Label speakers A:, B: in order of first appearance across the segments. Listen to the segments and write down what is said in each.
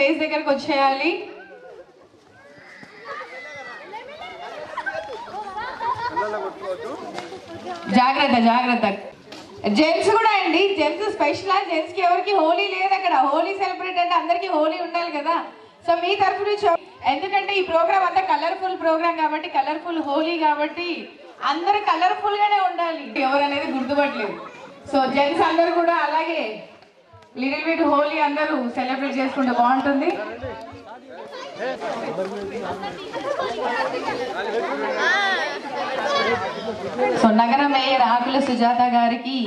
A: Stage దగ్గరకు వచ్చేయాలి. జాగ్రత్త జాగ్రత్త. జెంట్స్ కూడా అండి, జెంట్స్ స్పెషల్. జెంట్స్ కి ఎవరికి హోలీ లేదు అక్కడ. హోలీ సెలబ్రేట్ అంటే అందరికి హోలీ ఉండాలి కదా. సో మీ తరఫు నుంచి, ఎందుకంటే ఈ ప్రోగ్రామ్ అంతా కలర్ఫుల్ ప్రోగ్రామ్ కాబట్టి, కలర్ఫుల్ హోలీ కాబట్టి అందరూ కలర్ఫుల్ గానే ఉండాలి. ఎవరు అనేది గుర్తుపట్టలేదు. సో జెంట్స్ అందరూ కూడా అలాగే లిటిల్ బిట్ హోలీ అందరూ సెలబ్రేట్ చేసుకుంటే బాగుంటుంది. సో నగర మేయర్ ఆకుల సుజాత గారికి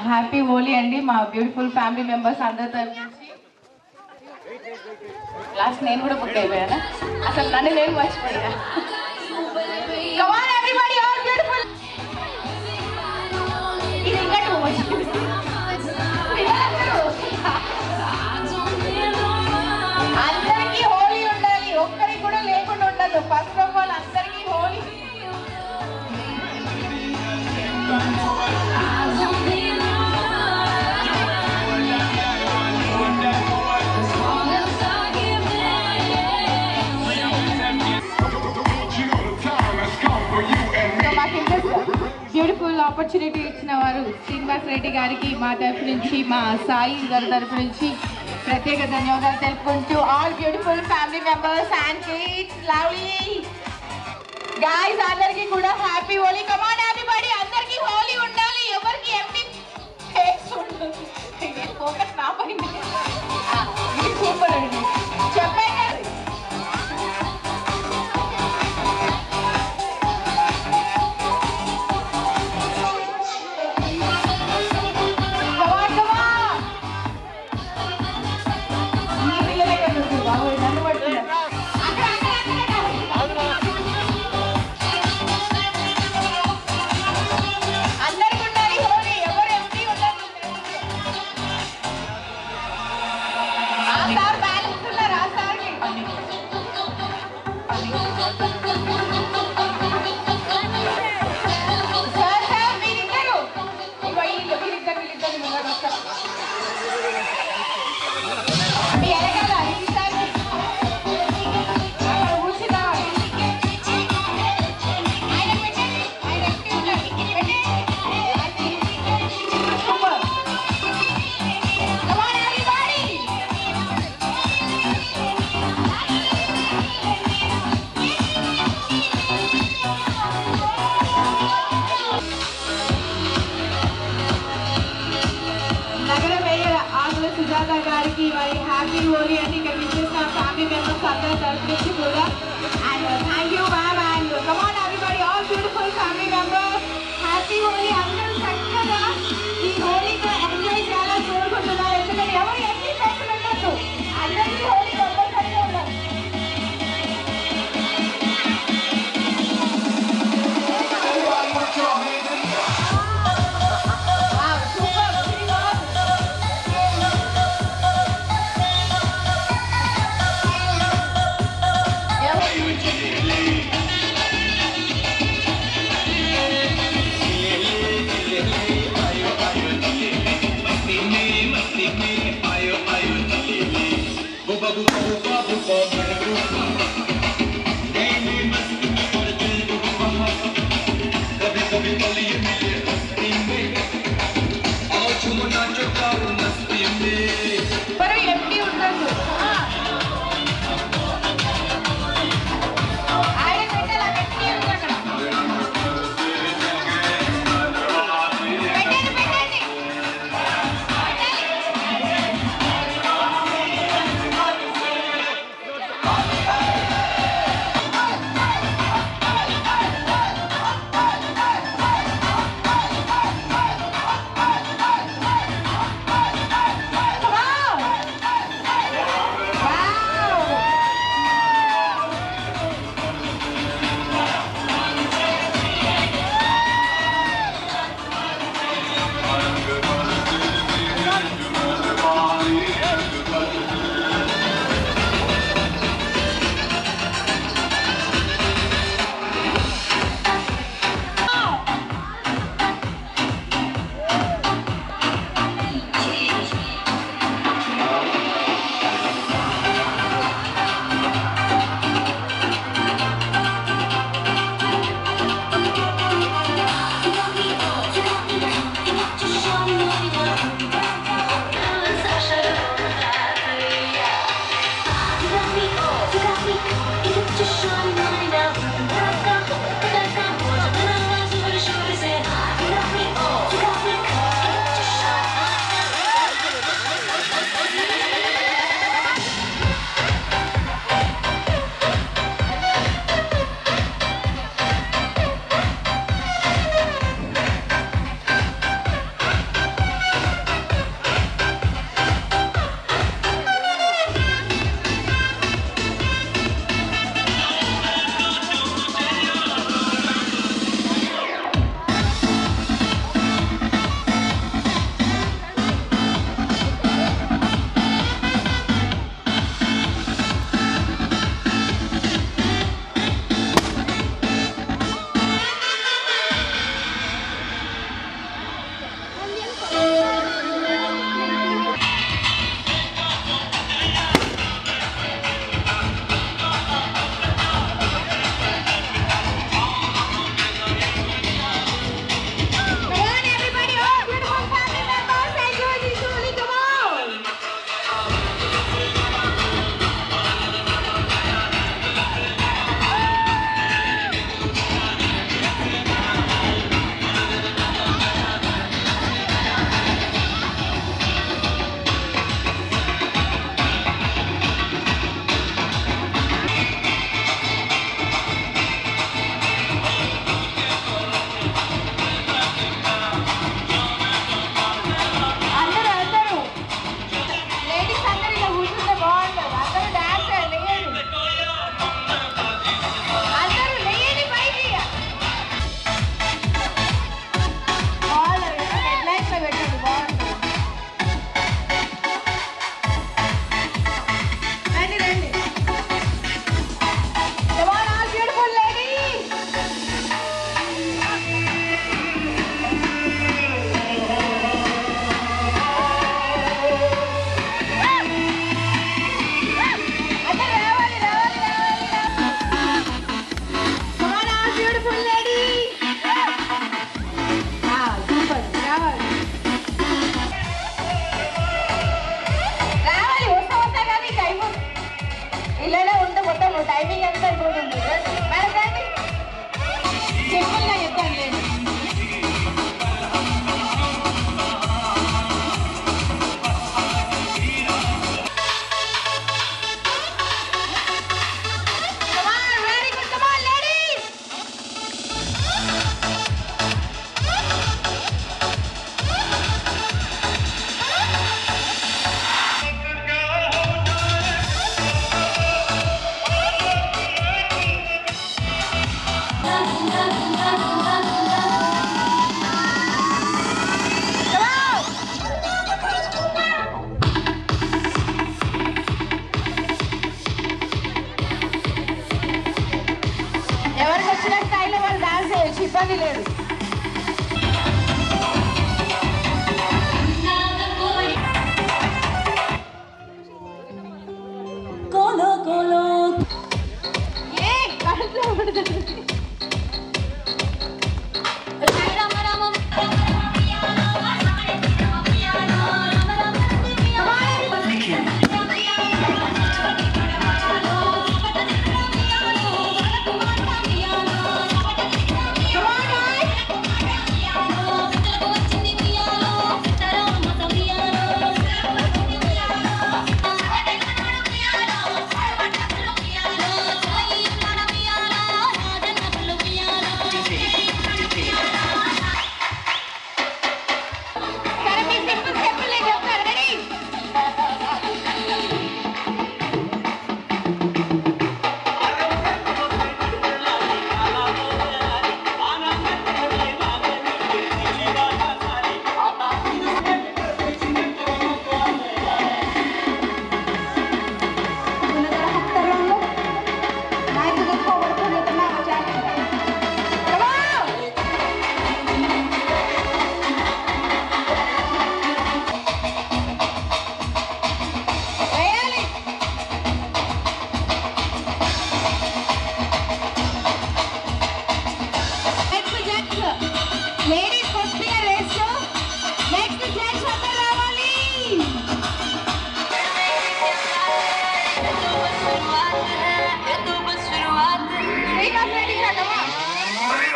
A: హ్యాపీ హోలీ అండి. మా బ్యూటిఫుల్ ఫ్యామిలీ మెంబర్స్ అందరి తరఫు నుంచి. లాస్ట్ నేను కూడా బుక్ అయిపోయానా, అసలు నన్ను నేను మర్చిపోయా. Come on everybody, all beautiful. ఇది ఇంకా టూ మచ్. అందరికీ హోలీ ఉండాలి, ఒక్కరికి కూడా లేకుండా ఉండదు. ఫస్ట్ ఆఫ్ ఆల్ అందరికీ హోలీ. బ్యూటిఫుల్ ఆపర్చునిటీ ఇచ్చిన వారు శ్రీనివాస్ రెడ్డి గారికి మా తరఫు నుంచి, మా సాయి గారి తరఫు నుంచి ప్రత్యేక ధన్యవాదాలు తెలుపుకుంటూ, all beautiful family members and kids, lovely guys అందరికీ కూడా happy Holi. Come on everybody, అందరికీ హోలీ ఉండాలి. ఎవరికి ఎంటీ ఫేస్ ఉండదు. ఫోకస్ నా పైన. సూపర్ అండి, చెప్పాను. సుజాత గారికి మరి హ్యాపీ హోలీ అని ఇక్కడ విచ్చేసిన ఫ్యామిలీ మెంబర్స్ అందరి తరఫు నుంచి కూడా. And thank you ma'am. And come on everybody, all beautiful family members, happy Holi. అందరూ చక్కగా ఈ హోలీతో ఎంజాయ్ చేయాలని కోరుకుంటున్నారు. ఎందుకంటే ఎవరు ఎన్ని ఫెస్టులు ఉండొచ్చు, అందరికీ హోలీ కంపల్సరీగా ఉండాలి. టైమింగ్ ఎంత అయిపోతుంది మేడం రండి సింపుల్గా చెప్తాను లేదు ఎవరికి వచ్చిన స్టైల్లో వాళ్ళు డాన్స్ చేయొచ్చు ఇబ్బంది లేదు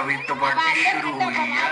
B: अभी तो पार्टी शुरू हुई है।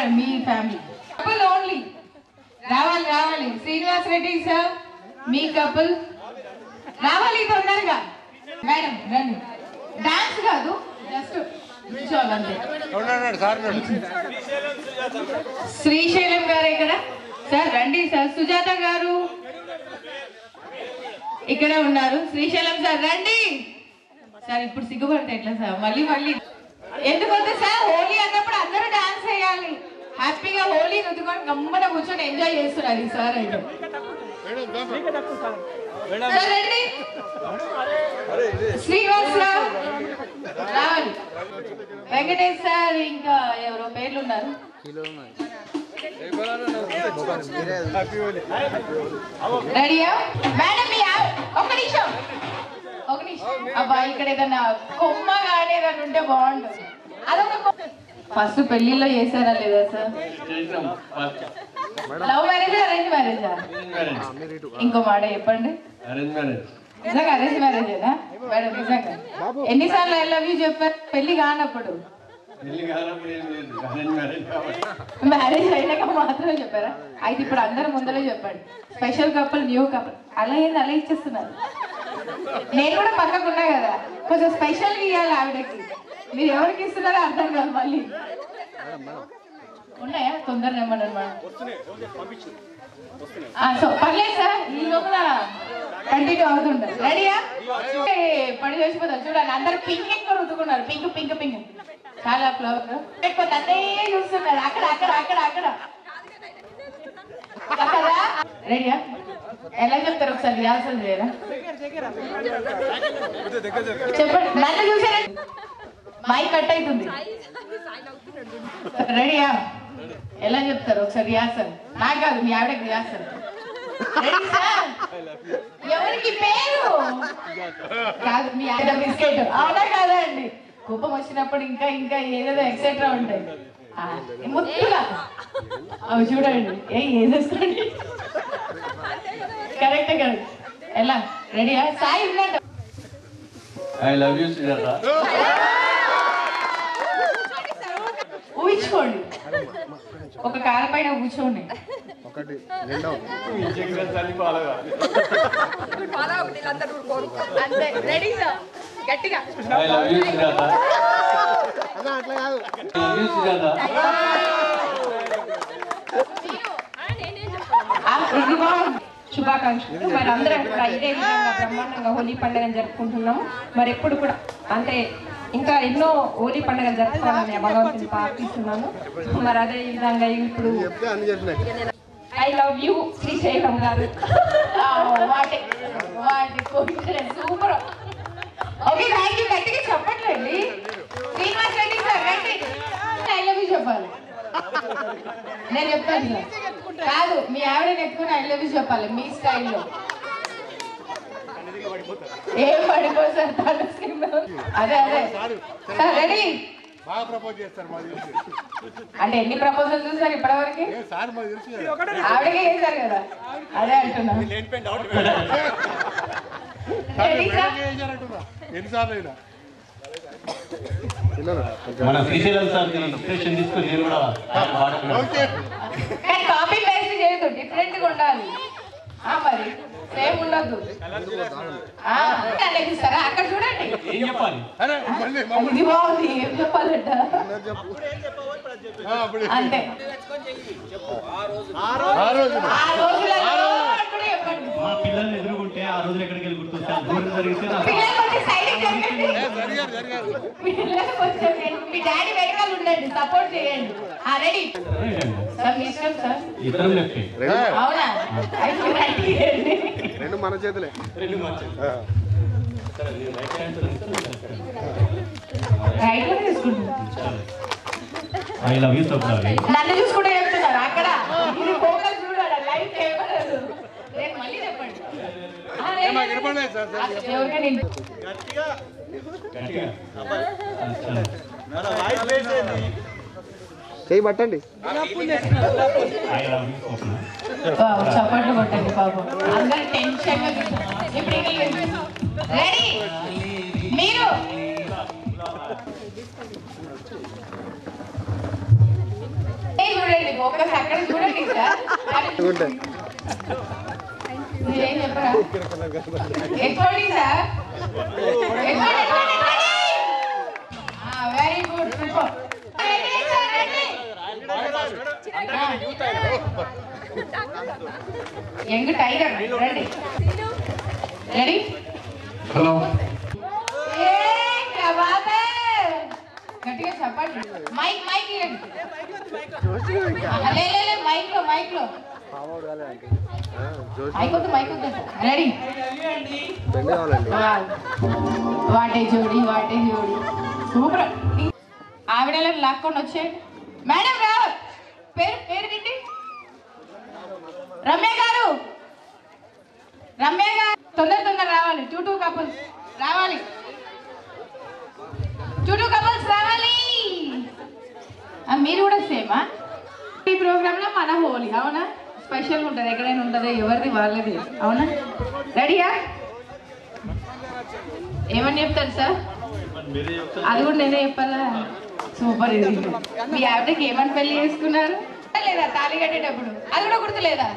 A: మేడం మీ ఫ్యామిలీ కపుల్ ఓన్లీ రావాలి రావాలి శ్రీనివాస్ రెడ్డి సార్ మీ కపుల్ రావాలి తొందరగా మేడం రండి డాన్స్ కాదు జస్ట్ కూర్చోవాలంతే శ్రీశైలం గారు ఇక్కడ సార్ రండి సార్ సుజాత గారు ఇక్కడ ఉన్నారు శ్రీశైలం సార్ రండి సార్ ఇప్పుడు సిగ్గుపడితే ఎట్లా సార్ మళ్ళీ మళ్ళీ ఎందుకంటే సార్ హోలీ అన్నప్పుడు అందరూ డాన్స్ చేయాలి హ్యాపీగా హోలీ రుద్దుకొని గమ్మన కూర్చొని ఎంజాయ్ చేస్తున్నారు ఈ సార్ అయితే సార్ రండి శ్రీనివాస్ సార్ రావాలి వెంకటేష్ సార్ ఇంకా ఎవరో పేర్లు ఉన్నారు రెడీయా మేడం ఒక నిమిషం అబ్బా ఇక్కడ ఏదన్నా కొమ్మ కానీ ఏదన్నా ఉంటే బాగుంటుంది అదొక ఫస్ట్ పెళ్లిలో చేశారా లేదా సార్ లవ్ మ్యారేజా అరేంజ్ మ్యారేజా ఇంకో మాట చెప్పండి నిజంగా అరేంజ్ మ్యారేజేనా మేడం నిజంగా ఎన్నిసార్లు ఐ లవ్ యూ చెప్పారు పెళ్లి కానప్పుడు మ్యారేజ్ అయినాక మాత్రమే చెప్పారా అయితే ఇప్పుడు అందరు ముందరే చెప్పండి స్పెషల్ కపుల్ న్యూ కపుల్ అలా ఏంది అలా ఇచ్చేస్తున్నారు నేను కూడా పక్కకున్నా కదా కొంచెం స్పెషల్గా ఇవ్వాలి ఆవిడకి మీరు ఎవరికి ఇస్తున్నారో అర్థం కాదు మళ్ళీ ఉన్నాయా తొందరగా ఏమన్నారు సో పర్లేదు సార్ ఈ లోపల కంటిన్యూ అవుతుంటారు రెడీయా పడి చేసిపోతారు చూడండి అందరు పింక్ ఎక్కువ రుద్దుకున్నారు పింక్ పింక్ పింక్ చాలా ఫ్లవర్ ఎక్కువ నన్నే చూస్తున్నారు అక్కడ అక్కడ అక్కడ అక్కడ అక్కడ రెడీయా ఎలా చెప్తారు ఒకసారి రిహార్సల్ చేయరా చెప్పండి నన్ను చూసారా మైక్ కట్ అవుతుంది రెడీయా ఎలా చెప్తారు ఒకసారి రిహార్సల్ నాకు కాదు మీ ఆవిడకి రిహార్సల్ ఎవరికి పేరు కాదు మీ ఆవిడ బిస్కెట్ అవునా కాదా అండి కోపం వచ్చినప్పుడు ఇంకా ఇంకా ఏదేదో ఎక్సెట్రా ఉంటాయి ముద్దుగా అవి చూడండి ఏదేసుకోండి కరెక్ట్ కరెక్ట్ ఎలా రెడీయా సాయి ఉన్నాడు
C: ఐ లవ్ యూ సుజాత
A: ఊహించుకోండి ఒక కారు పైన కూర్చోండి
D: ఒకటి రెండో
A: అంతే రెడీ సార్ గట్టిగా
C: I love you, Sujata.
D: అట్లా కాదు
C: I love you, Sujata.
E: శుభాకాంక్షలు. మరి అందరం కూడా ఇదే విధంగా బ్రహ్మాండంగా హోలీ పండుగను జరుపుకుంటున్నాము. మరి ఎప్పుడు కూడా అంటే ఇంకా ఎన్నో హోలీ పండుగలు జరుపుకోవాలని భగవంతుని ప్రార్థిస్తున్నాను. మరి అదే విధంగా ఇప్పుడు
D: చెప్తే అన్ని చెప్పినట్టు
E: ఐ లవ్ యూ శ్రీశైలం గారు.
A: సూపర్. Okay thank you. గట్టిగా చెప్పట్లేండి. శ్రీనివాస్ రెడ్డి సార్ గట్టి ఐ లవ్ యూ చెప్పాలి. నేను చెప్తాను సార్. కాదు మీ ఆవిడని ఎత్తుకుని ఐ లవ్ యూ చెప్పాలి మీ స్టైల్లో. ఏం పడిపో సార్ అదే అదే సార్ రెడీ.
D: బాగా ప్రపోజ్ చేస్తారు మాది
A: అంటే ఎన్ని ప్రపోజల్ చూసారు ఇప్పటివరకు?
D: సార్ మాది తెలుసు
A: ఆవిడకే చేశారు కదా అదే అంటున్నా.
D: ఎన్నిసార్లు అయినా
C: మన శ్రీశైలం సార్ ఇన్స్పిరేషన్ తీసుకొని నేను కూడా
A: కానీ కాపీ పేస్ట్ చేయదు, డిఫరెంట్ గా ఉండాలి. మరి సేమ్ ఉండద్దు. సరే అక్కడ చూడండి
C: ఏం చెప్పాలి
A: ఇది బాగుంది. ఏం చెప్పాలంట అంతే. ఆ రోజులలో చెప్పండి.
C: మా పిల్లల్ని ఎదుర్కొంటే ఆ రోజులు ఎక్కడికి వెళ్ళి గుర్తొస్తాను. దూరం జరిగితే
A: పిల్లలు కొంచెం సైడ్కి జరగండి. పిల్లలు కొంచెం మీ డాడీ వెనకాల ఉండండి, సపోర్ట్ చేయండి. రెడీ సార్ మీ ఇష్టం సార్.
C: ఇద్దరం లెఫ్ట్.
A: అవునా అయితే రైట్ చేయండి.
D: రెండు మన చేతులే
A: రైట్ లో తీసుకుంటున్నాను.
C: ఐ లవ్ యూ సబ్రాలి.
A: నన్ను చూసుకుంటే చెప్తున్నారు అక్కడ. ఇది ఫోకస్ చూడాలి లైవ్ కెమెరాలు. రేపు మళ్ళీ చెప్పండి. ఎవరికి నేను
D: చేయి పట్టండి
C: ఐ లవ్ యూ స్వప్న.
A: చప్పట్లు కొట్టండి పాపం. అందరు టెన్షన్ గా ఇప్పుడు రెడీ మీరు చూడండి ఫోకస్ అక్కడ చూడండి సార్. మీరేం చెప్పరా ఎక్కువండి sir. Very good super. Young tiger రండి. రెడీ
C: హలో
A: గట్టిగా చెప్పండి. మైక్ మైక్ ఇవ్వండి. మైక్ లో మైక్ లో మైక్ వద్దు మైక్ వద్దు. రెడీ వాటే జోడి వాటే జోడి సూపర్. ఆవిడలో లాక్కొని వచ్చేయండి. మేడం రా పేరు పేరు ఏంటి? రమ్య గారు. రమ్య గారు తొందర తొందర రావాలి. టూ కపుల్స్ రావాలి. టూ కపుల్స్ రావాలి. మీరు కూడా సేమా? ఈ ప్రోగ్రామ్ లో మన హోలీ అవునా? స్పెషల్ ఉంటుంది. ఎక్కడైనా ఉంటుంది ఎవరిది వాళ్ళది అవునా? రెడీయా? ఏమని చెప్తారు సార్? అది కూడా నేనే చెప్పాలా? సూపర్. ఇది మీ ఆవిడకి ఏమని పెళ్లి చేసుకున్నారు లేదా? తాళి కట్టేటప్పుడు అది కూడా గుర్తులేదా?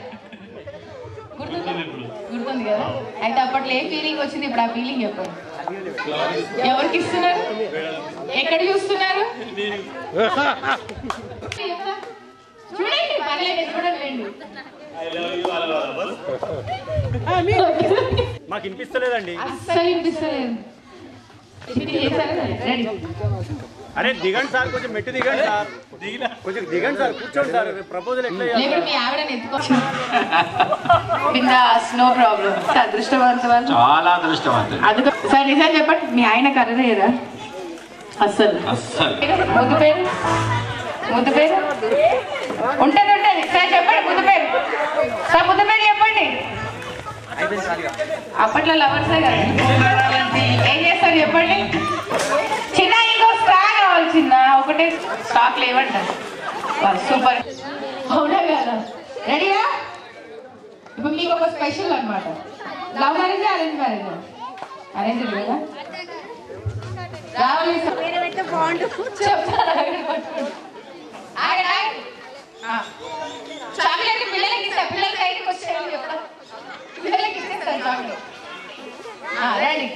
A: గుర్తుంది కదా? అయితే అప్పట్లో ఏ ఫీలింగ్ వచ్చింది, ఇప్పుడు ఆ ఫీలింగ్ చెప్పండి. ఎవరికి ఇస్తున్నారు? ఎక్కడ చూస్తున్నారు? చూడండి పర్లేదు చూడండి.
F: మాకు వినిపిస్తలేదండి.
A: అస్సలు వినిపిస్తలేదు. రెడీ
F: అరే దిగండి సార్, కొంచెం మెట్టు దిగండి సార్. కొంచెం దిగండి సార్, కూర్చోండి సార్. ప్రపోజల్ ఎట్లా
A: లేకపోతే మీ ఆవిడని ఎత్తుకోవచ్చు. Bindaas no problem. అదృష్టవంతులు
C: చాలా అదృష్టవంతులు.
A: అది సార్ నిజాలు చెప్పండి. మీ ఆయన కర్రలేదా? అస్సలు ముద్దు పేరు ముద్దు పేరు ఉంటుంది ఉంటుంది సార్ చెప్పండి. ముద్దు పేరు సార్ ముద్దు పేరు చెప్పండి. అప్పట్లో లవర్సే కదా. ఏం చేస్తారు చెప్పండి. చిన్న ఇంకో స్టా కావాలి. చిన్న ఒకటే స్టాక్ లేవంటారు. సూపర్ అవునా కదా? రెడీయా? ఇప్పుడు మీకు ఒక స్పెషల్ అనమాట. Love marriage arrange marriage? Arrange కదా రావాలి. చెప్తాను చాక్లెట్ పిల్లలకి ఇస్తా, పిల్లలకి బయటకు వచ్చేయాలి చెప్ప, పిల్లలకి ఇస్తాను చాక్లెట్. రెడీ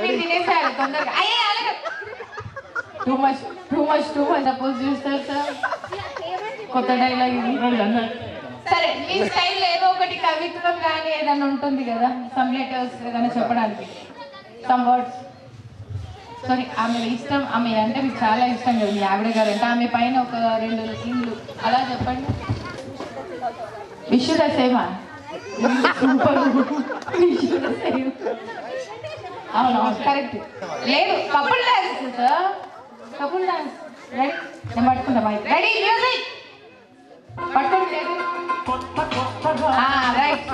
D: రెడీ
A: తినేసేయాలి తొందరగా. టూ మచ్ సపోజ్ చూస్తారు సార్, కొత్త డైలాగ్ ఇది. సరే మీ స్టైల్ ఏదో ఒకటి కవిత్వం కానీ ఏదైనా ఉంటుంది కదా, సమ్ లెటర్స్ ఏదైనా చెప్పడానికి, సమ్ వర్డ్స్. సారీ, ఆమె ఇష్టం, ఆమె అంటే మీకు చాలా ఇష్టం కదా మీ ఆవిడ గారు అంటే, ఆమె పైన ఒక 2 లైన్లు అలా చెప్పండి. విష్ ద సేమా, సూపర్, అవును కరెక్ట్. లేదు couple dance sir, couple dance. Ready, నేను పట్టుకుంటా మైక్. రెడీ మ్యూజిక్ పట్టుకోండి. రైట్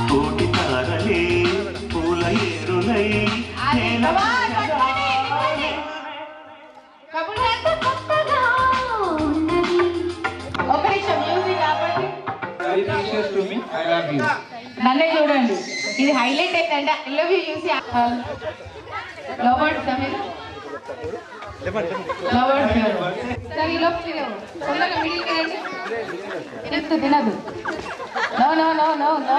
G: కోటి తారలే పూల ఏరులై
A: ఒక నిమిషం మ్యూజిక్ కాబట్టి నన్నే చూడండి, ఇది హైలైట్ ఏంటంటే ఐ లవ్ యూ చూసి లవ్ వర్డ్స్ తినదు. No no no no no,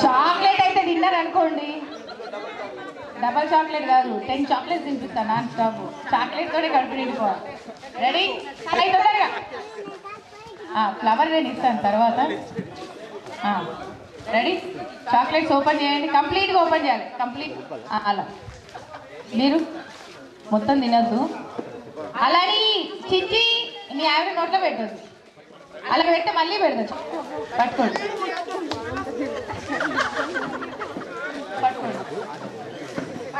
A: chocolate అయితే తిన్నారు అనుకోండి, డబల్ చాక్లెట్ కాదు 10 చాక్లెట్స్ తినిపిస్తాను నాన్ స్టాప్. చాక్లెట్ తోనే కడుపు నిండిపోవాలి. రెడీ తొందరగా. ఫ్లవర్ నేను ఇస్తాను తర్వాత. రెడీ, చాక్లెట్స్ ఓపెన్ చేయండి, కంప్లీట్గా ఓపెన్ చేయాలి, కంప్లీట్. అలా మీరు మొత్తం తినద్దు, అలాని చిచ్చి మీ ఆవిడ నోట్లో పెట్టద్దు, అలా పెడితే మళ్ళీ పెడదు. పట్టుకోండి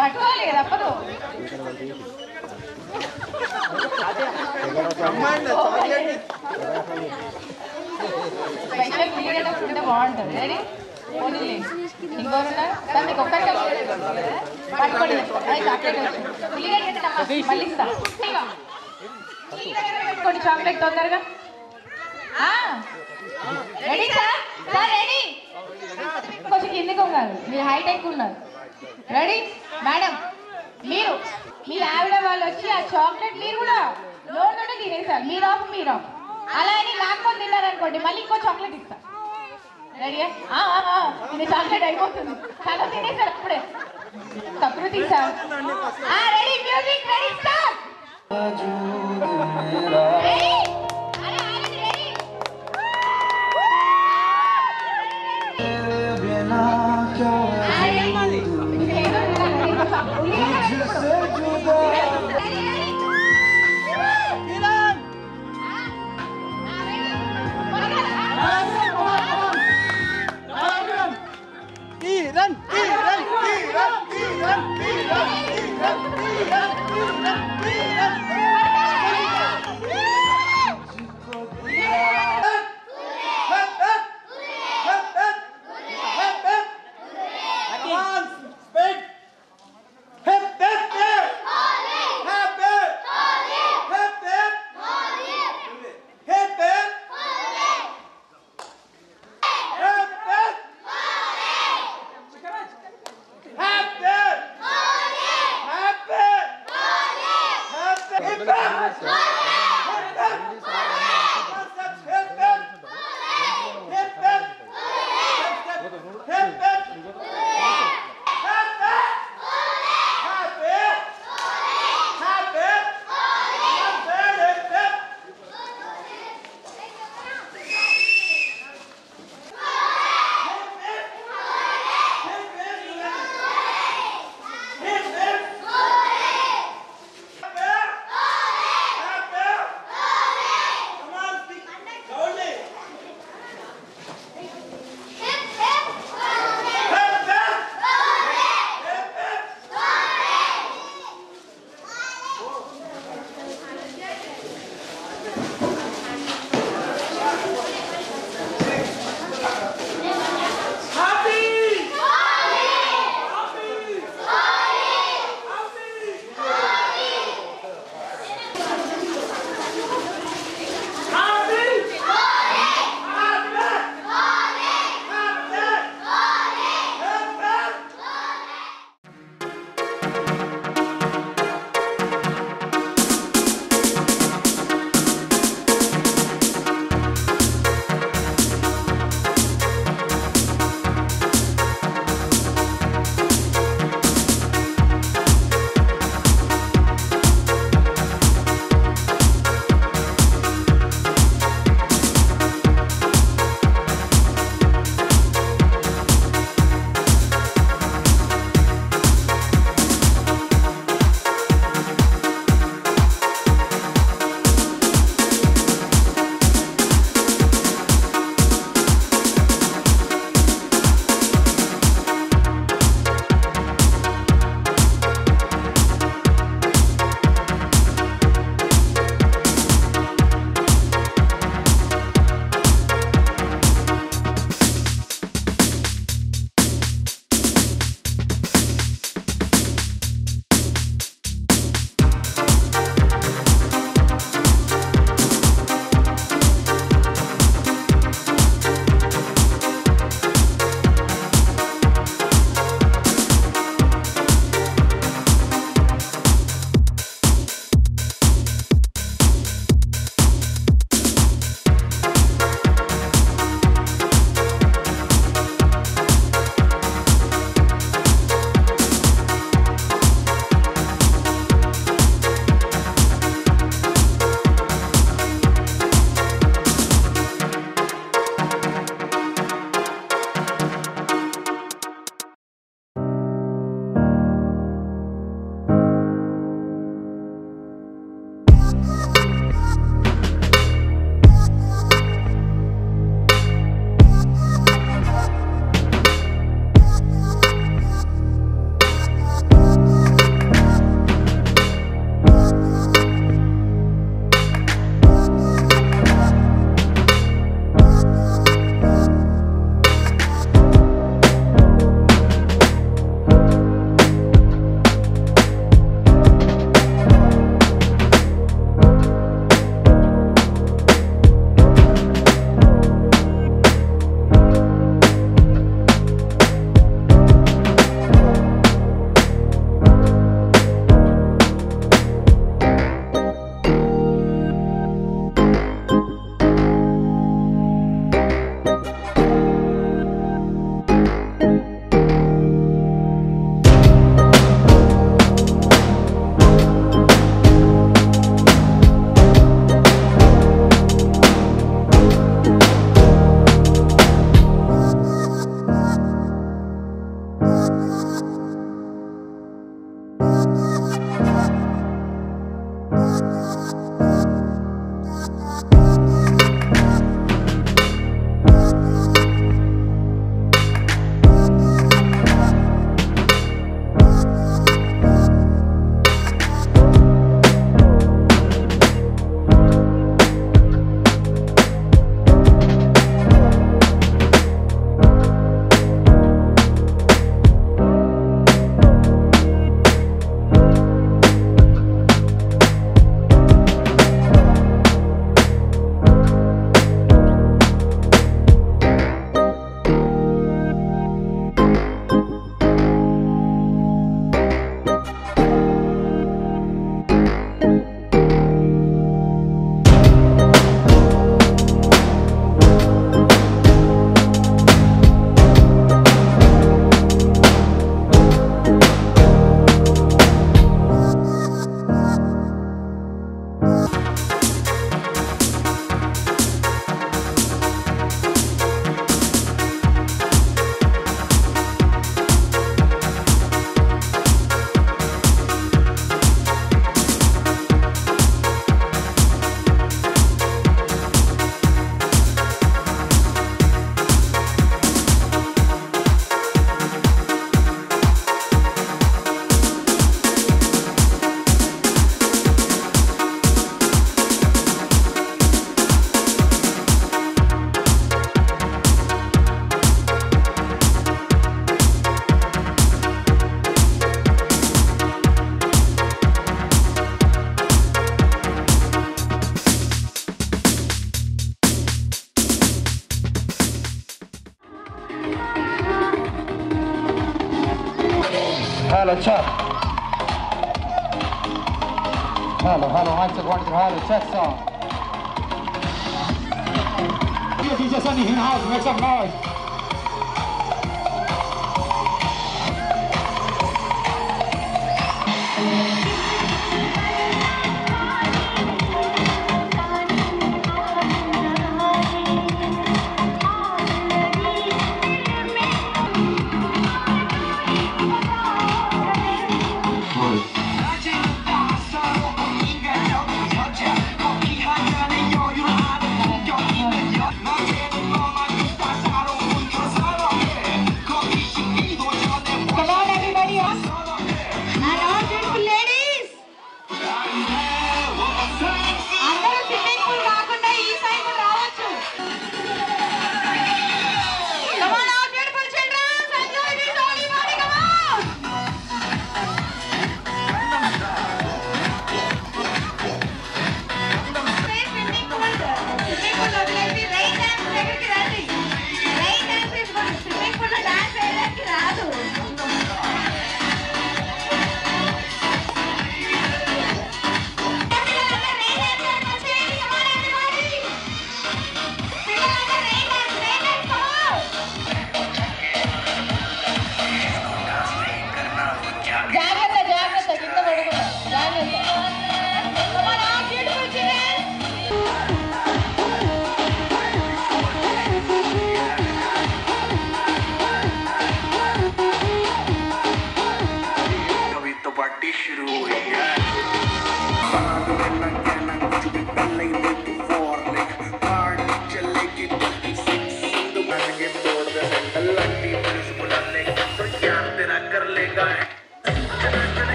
A: పట్టుకోవాలి కదా, తప్పదు. స్పెషల్ బిర్యానీ ఫుడ్ బాగుంటుంది. రెడీ, పోనీ ఇంకోరున్నారు సార్, మీకు ఒక్కటే పట్టుకోండి. చాక్లెట్ వచ్చింది, మళ్ళీ ఇస్తా. పెట్టుకోండి చాక్లెట్ తొందరగా. Ready sir, sir ready. కొంచెం కిందికి ఉన్నారు, మీరు హైట్ ఎక్కువ ఉన్నారు. రెడీ మేడం, మీరు మీ ఆవిడ వాళ్ళు వచ్చి ఆ చాక్లెట్ మీరు కూడా నోట్తోనే తినేసారు, మీరు ఆఫ్ అలా అని లాక్కొని తిన్నారనుకోండి, మళ్ళీ ఇంకో చాక్లెట్ ఇస్తా. రెడీ, ఇది చాక్లెట్ అయిపోతుంది, చాలా తినేసారు అప్పుడే, తప్పుడు తీసారు. Ready music, ready start.
H: Hello, check. Hello, one, two, hello, check song. Here, DJ Sunny in house, make some noise.
A: Come on,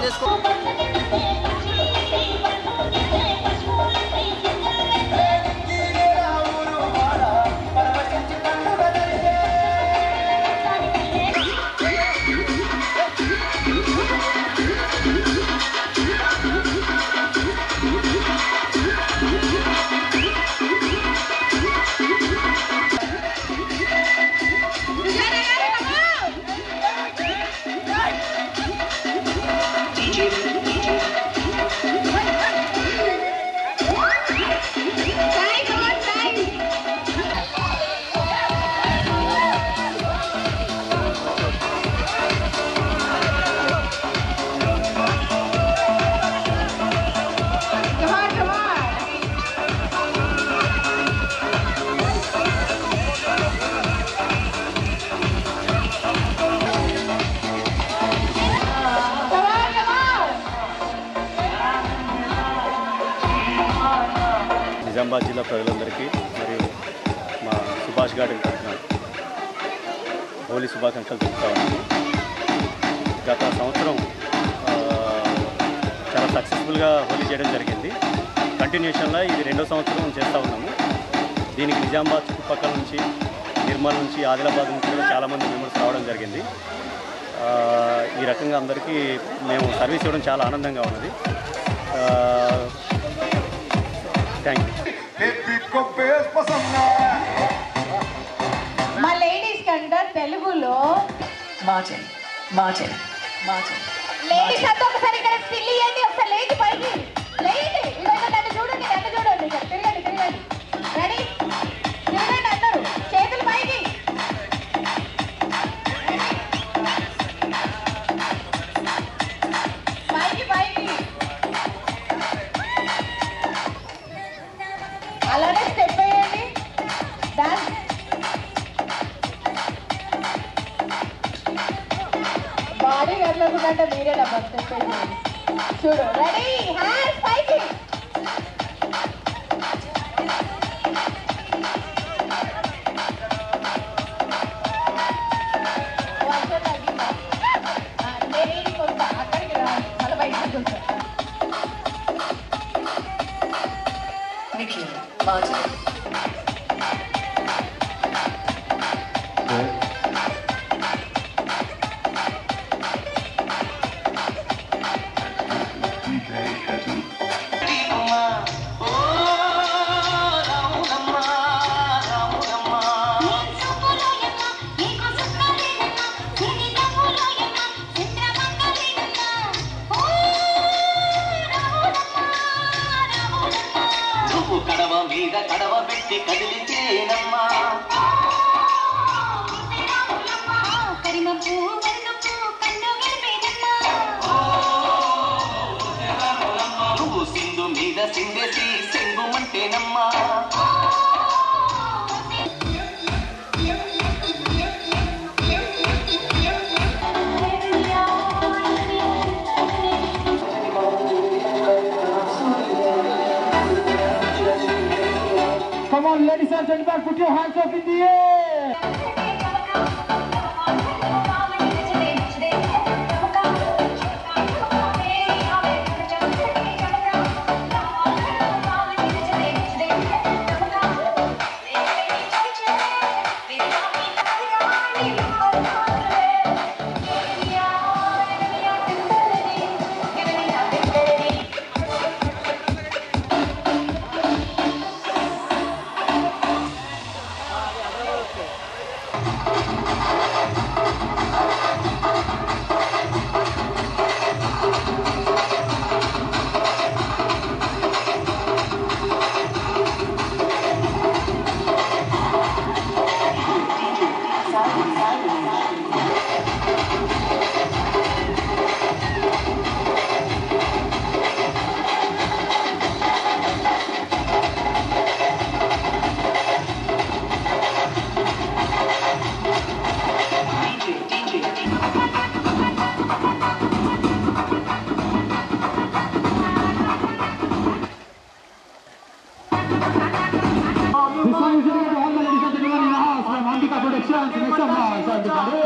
I: చేసుకో.
F: నిజామాబాద్ జిల్లా ప్రజలందరికీ మరియు మా సుభాష్ గార్డెన్ తరఫున హోలీ శుభాకాంక్షలు తెలుపుతా ఉన్నాను. గత సంవత్సరం చాలా సక్సెస్ఫుల్గా హోలీ చేయడం జరిగింది. కంటిన్యూషన్లో ఇది 2వ సంవత్సరం చేస్తూ ఉన్నాము. దీనికి నిజామాబాద్ చుట్టుపక్కల నుంచి, నిర్మల్ నుంచి, ఆదిలాబాద్ నుంచి కూడా చాలామంది మెంబర్స్ రావడం జరిగింది. ఈ రకంగా అందరికీ మేము సర్వీస్ ఇవ్వడం చాలా ఆనందంగా ఉన్నది. Thank you.
A: మా లేడీస్ కంట తెలుగులో లేడీస్ అంతా ఒకసారి ఇక్కడ స్టిల్ ఇవ్వండి. ఒకసారి లేచి పైకి లేండి. ఇవన్నీ నన్ను చూడండి, నన్ను చూడండి. ఇక్కడ తిరగండి, తిరగండి. రెడీ? తిరగండి అందరూ. చేతులు పైకి. పైకి పైకి. అలానే స్టెప్ వేయండి. డాన్స్. బాడీ కదలకుంటే మీరే డబ్బా స్టెప్ వేయండి. చూడు. రెడీ? హ్యాండ్స్ పైకి. వర్షం తగ్గిందా? నేను ఈడికి వస్తా. అక్కడికి రా. మళ్ళీ బయటకు వస్తా.
G: కడవ మీద కడవ పెట్టి కదిలితేనమ్మా నువ్వు సింధు మీద సింగేసి సింగుమంటేనమ్మా
H: Come on, ladies and gentlemen, put your hands up in the air. Productions, make some noise, everybody.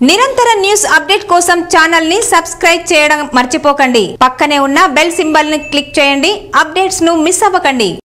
I: నిరంతర న్యూస్ అప్డేట్ కోసం ఛానల్ ని సబ్స్క్రైబ్ చేయడం మర్చిపోకండి. పక్కనే ఉన్న బెల్ సింబల్ ని క్లిక్ చేయండి. అప్డేట్స్ ను మిస్ అవ్వకండి.